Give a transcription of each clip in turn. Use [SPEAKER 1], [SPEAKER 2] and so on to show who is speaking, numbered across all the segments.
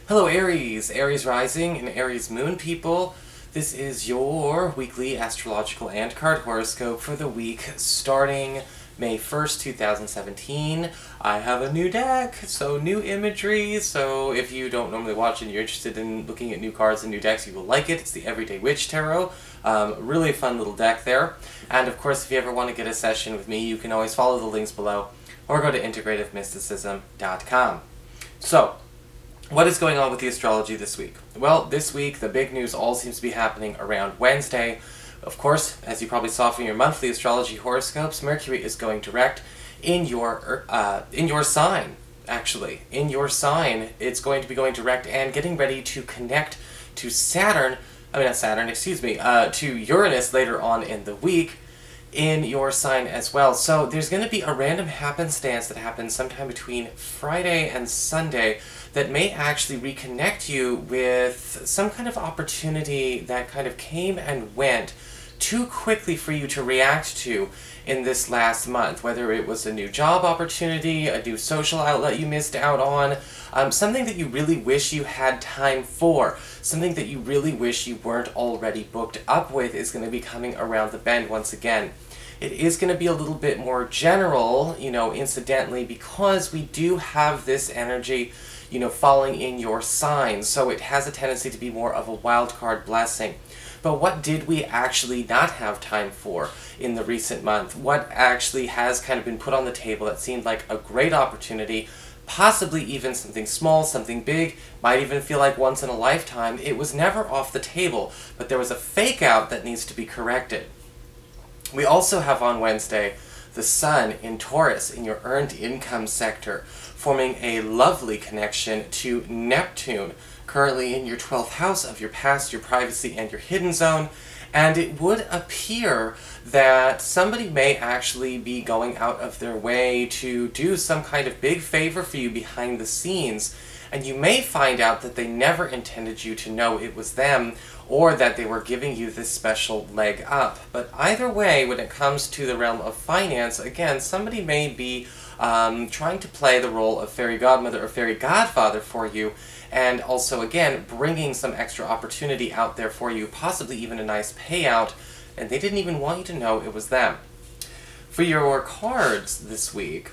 [SPEAKER 1] Hello Aries, Aries rising and Aries moon people. This is your weekly astrological and card horoscope for the week starting May 1st, 2017. I have a new deck, so new imagery, so if you don't normally watch and you're interested in looking at new cards and new decks, you will like it. It's the Everyday Witch Tarot. Really fun little deck there. And of course, if you ever want to get a session with me, you can always follow the links below or go to integrativemysticism.com. So, what is going on with the astrology this week? Well, this week, the big news all seems to be happening around Wednesday. Of course, as you probably saw from your monthly astrology horoscopes, Mercury is going direct in your sign, actually. In your sign, it's going to be going direct and getting ready to connect to to Uranus later on in the week in your sign as well. So there's going to be a random happenstance that happens sometime between Friday and Sunday that may actually reconnect you with some kind of opportunity that kind of came and went too quickly for you to react to in this last month, whether it was a new job opportunity, a new social outlet you missed out on, something that you really wish you had time for, something that you really wish you weren't already booked up with is going to be coming around the bend once again. It is going to be a little bit more general, incidentally, because we do have this energy, falling in your sign, so it has a tendency to be more of a wild card blessing. But what did we actually not have time for in the recent month? What actually has kind of been put on the table that seemed like a great opportunity, possibly even something small, something big, might even feel like once in a lifetime? It was never off the table, but there was a fake out that needs to be corrected. We also have on Wednesday the Sun in Taurus in your earned income sector, forming a lovely connection to Neptune, currently in your 12th house of your past, your privacy, and your hidden zone. And it would appear that somebody may actually be going out of their way to do some kind of big favor for you behind the scenes, and you may find out that they never intended you to know it was them, or that they were giving you this special leg up. But either way, when it comes to the realm of finance, again, somebody may be trying to play the role of fairy godmother or fairy godfather for you, and also, again, bringing some extra opportunity out there for you, possibly even a nice payout, and they didn't even want you to know it was them. For your cards this week,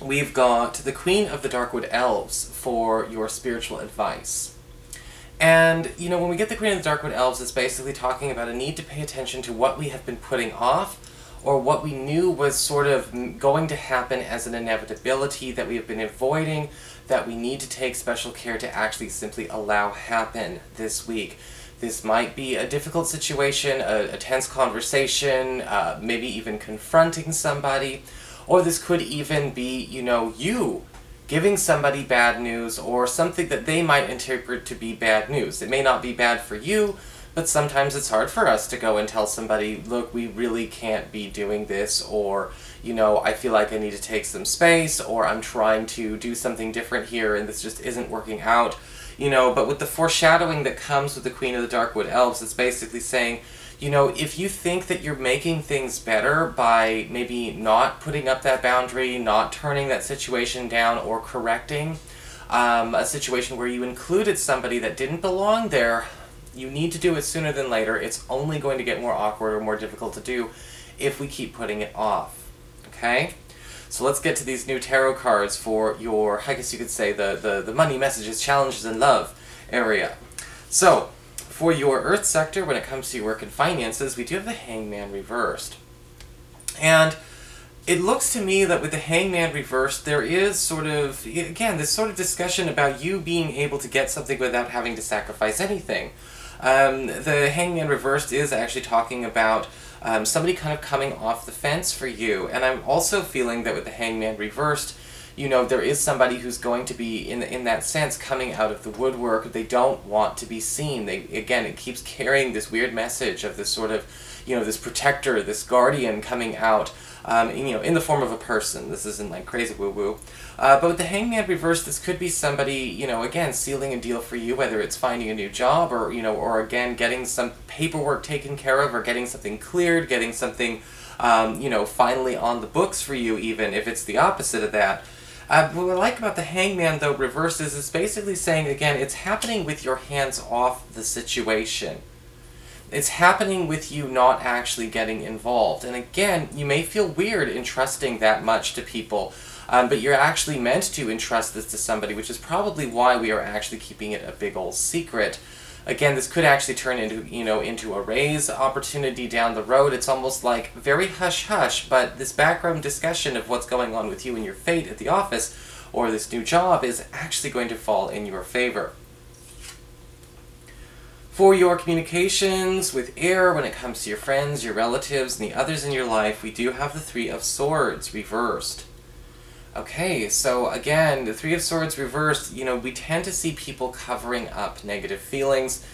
[SPEAKER 1] we've got the Queen of the Darkwood Elves for your spiritual advice. And, when we get the Queen of the Darkwood Elves, it's basically talking about a need to pay attention to what we have been putting off, or what we knew was sort of going to happen as an inevitability that we have been avoiding, that we need to take special care to actually simply allow happen this week. This might be a difficult situation, a tense conversation, maybe even confronting somebody, or this could even be, you giving somebody bad news or something that they might interpret to be bad news. It may not be bad for you, but sometimes it's hard for us to go and tell somebody, look, we really can't be doing this, or, I feel like I need to take some space, or I'm trying to do something different here and this just isn't working out. But with the foreshadowing that comes with the Queen of the Darkwood Elves, it's basically saying, if you think that you're making things better by maybe not putting up that boundary, not turning that situation down, or correcting a situation where you included somebody that didn't belong there, you need to do it sooner than later. It's only going to get more awkward or more difficult to do if we keep putting it off. Okay? So let's get to these new tarot cards for your, I guess you could say, the money, messages, challenges, and love area. So, for your Earth sector, when it comes to your work and finances, we do have the Hangman reversed. And it looks to me that with the Hangman reversed, there is sort of, again, this sort of discussion about you being able to get something without having to sacrifice anything. The Hangman reversed is actually talking about somebody kind of coming off the fence for you. And I'm also feeling that with the Hangman reversed, there is somebody who's going to be, in that sense, coming out of the woodwork. They don't want to be seen. Again, it keeps carrying this weird message of this sort of, this protector, this guardian coming out, in the form of a person. This isn't like crazy woo-woo. But with the Hangman reversed, this could be somebody, again, sealing a deal for you, whether it's finding a new job or, or again, getting some paperwork taken care of, or getting something cleared, getting something, finally on the books for you, even if it's the opposite of that. What I like about the Hangman, though, reverse is it's basically saying, again, it's happening with your hands off the situation. It's happening with you not actually getting involved. And again, you may feel weird entrusting that much to people, but you're actually meant to entrust this to somebody, which is probably why we are actually keeping it a big old secret. Again, this could actually turn into, into a raise opportunity down the road. It's almost like very hush-hush, but this background discussion of what's going on with you and your fate at the office or this new job is actually going to fall in your favor. For your communications with air, when it comes to your friends, your relatives, and the others in your life, we do have the Three of Swords reversed. Okay, so again, the Three of Swords reversed, we tend to see people covering up negative feelings,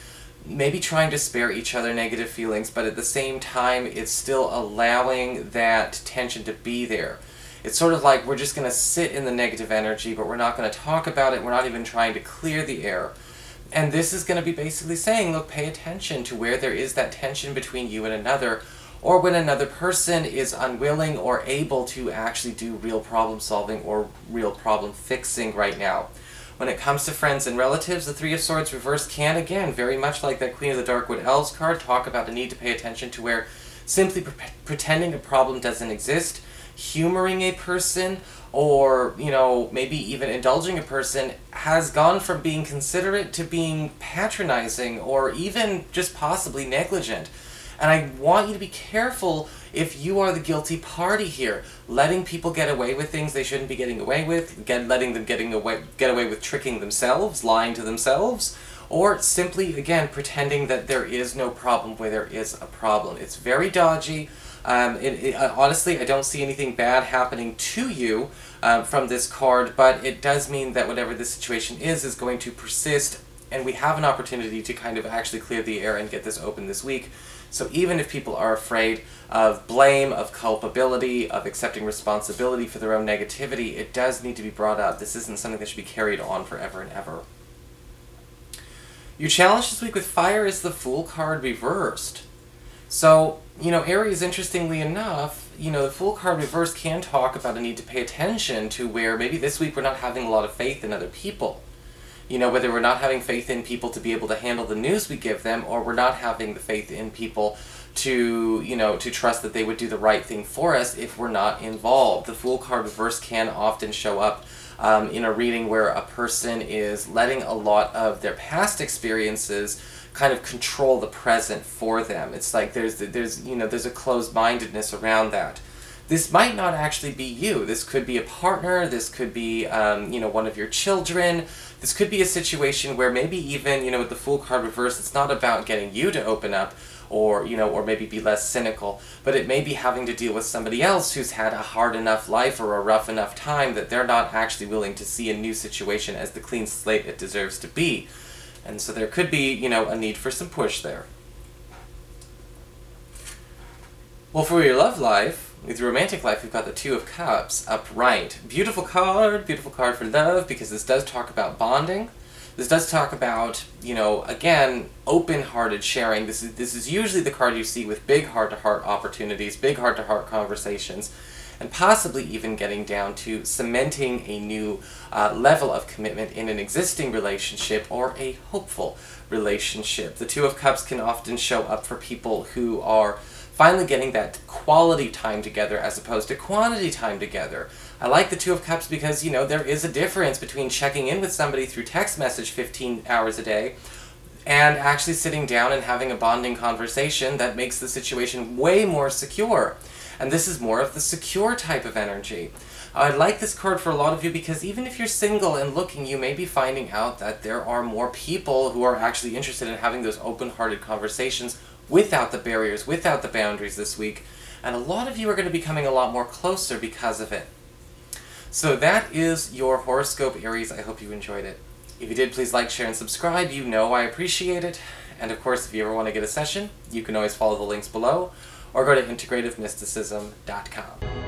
[SPEAKER 1] maybe trying to spare each other negative feelings, but at the same time, it's still allowing that tension to be there. It's sort of like we're just going to sit in the negative energy, but we're not going to talk about it, we're not even trying to clear the air. And this is going to be basically saying, look, pay attention to where there is that tension between you and another, or when another person is unwilling or able to actually do real problem solving or real problem fixing right now. When it comes to friends and relatives, the Three of Swords reversed can, again, very much like that Queen of the Darkwood Elves card, talk about the need to pay attention to where simply pretending a problem doesn't exist, humoring a person, or, maybe even indulging a person has gone from being considerate to being patronizing or even just possibly negligent. And I want you to be careful if you are the guilty party here, letting people get away with things they shouldn't be getting away with, letting them get away with tricking themselves, lying to themselves, or simply, again, pretending that there is no problem where there is a problem. It's very dodgy. Honestly, I don't see anything bad happening to you from this card, but it does mean that whatever the situation is going to persist, and we have an opportunity to kind of actually clear the air and get this open this week. So even if people are afraid of blame, of culpability, of accepting responsibility for their own negativity, it does need to be brought up. This isn't something that should be carried on forever and ever. Your challenge this week with fire is the Fool card reversed. So, Aries, interestingly enough, the Fool card reversed can talk about a need to pay attention to where maybe this week we're not having a lot of faith in other people. Whether we're not having faith in people to be able to handle the news we give them, or we're not having the faith in people to, to trust that they would do the right thing for us if we're not involved. The Fool card reverse can often show up in a reading where a person is letting a lot of their past experiences kind of control the present for them. It's like there's a closed-mindedness around that. This might not actually be you. This could be a partner, this could be, one of your children. This could be a situation where maybe even, with the Fool card reversed, it's not about getting you to open up or, or maybe be less cynical, but it may be having to deal with somebody else who's had a hard enough life or a rough enough time that they're not actually willing to see a new situation as the clean slate it deserves to be. And so there could be, a need for some push there. Well, for your love life, with your romantic life, we've got the Two of Cups upright. Beautiful card for love, because this does talk about bonding. This does talk about, again, open-hearted sharing. This is usually the card you see with big heart-to-heart opportunities, big heart-to-heart conversations, and possibly even getting down to cementing a new level of commitment in an existing relationship or a hopeful relationship. The Two of Cups can often show up for people who are finally getting that quality time together as opposed to quantity time together. I like the Two of Cups because, there is a difference between checking in with somebody through text message 15 hours a day and actually sitting down and having a bonding conversation that makes the situation way more secure. And this is more of the secure type of energy. I like this card for a lot of you because even if you're single and looking, you may be finding out that there are more people who are actually interested in having those open-hearted conversations without the barriers, without the boundaries this week, and a lot of you are going to be coming a lot more closer because of it. So that is your horoscope, Aries. I hope you enjoyed it. If you did, please like, share, and subscribe. I appreciate it. And of course, if you ever want to get a session, you can always follow the links below, or go to integrativemysticism.com.